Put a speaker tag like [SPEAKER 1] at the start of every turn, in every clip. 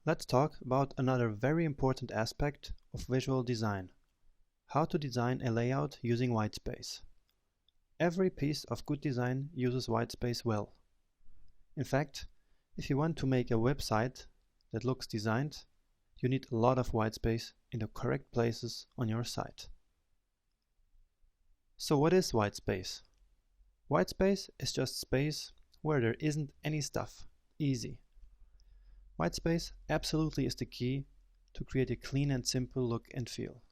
[SPEAKER 1] Let's talk about another very important aspect of visual design: how to design a layout using whitespace. Every piece of good design uses whitespace well. In fact, if you want to make a website that looks designed, you need a lot of whitespace in the correct places on your site. So what is whitespace? Whitespace is just space where there isn't any stuff. Easy. Whitespace absolutely is the key to create a clean and simple look and feel.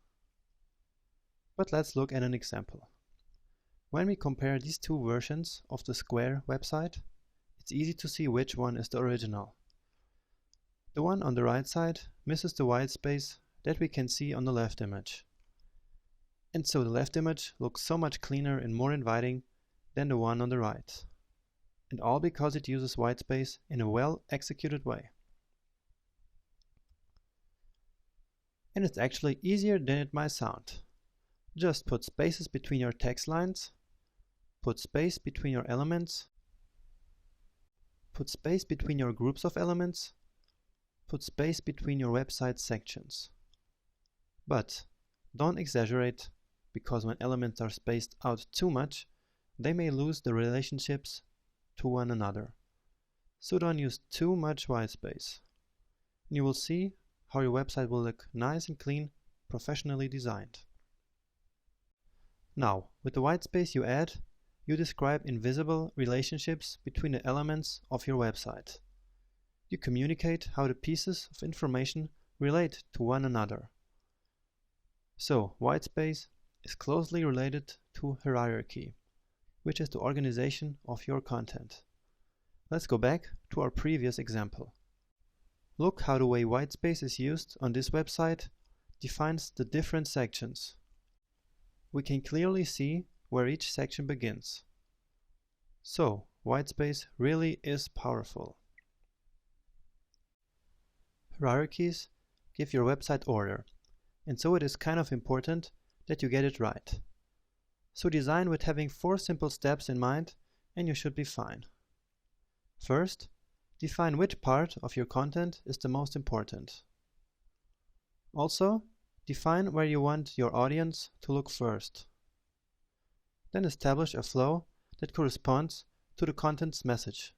[SPEAKER 1] But let's look at an example. When we compare these two versions of the Square website, it's easy to see which one is the original. The one on the right side misses the whitespace that we can see on the left image. And so the left image looks so much cleaner and more inviting than the one on the right. And all because it uses whitespace in a well-executed way. And it's actually easier than it might sound. Just put spaces between your text lines, put space between your elements, put space between your groups of elements, put space between your website sections. But don't exaggerate, because when elements are spaced out too much, they may lose the relationships to one another. So don't use too much whitespace. And you will see how your website will look nice and clean, professionally designed. Now, with the whitespace you add, you describe invisible relationships between the elements of your website. You communicate how the pieces of information relate to one another. So, whitespace is closely related to hierarchy, which is the organization of your content. Let's go back to our previous example. Look how the way whitespace is used on this website defines the different sections. We can clearly see where each section begins. So, whitespace really is powerful. Hierarchies give your website order, and so it is kind of important that you get it right. So design with having 4 simple steps in mind and you should be fine. First, define which part of your content is the most important. Also, define where you want your audience to look first. Then establish a flow that corresponds to the content's message,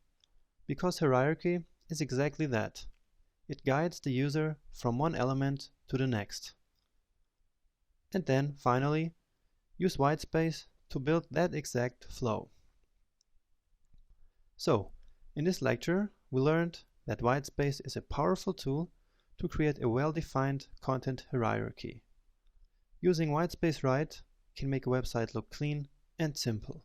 [SPEAKER 1] because hierarchy is exactly that. It guides the user from one element to the next. And then, finally, use whitespace to build that exact flow. So, in this lecture, we learned that whitespace is a powerful tool to create a well-defined content hierarchy. Using whitespace right can make a website look clean and simple.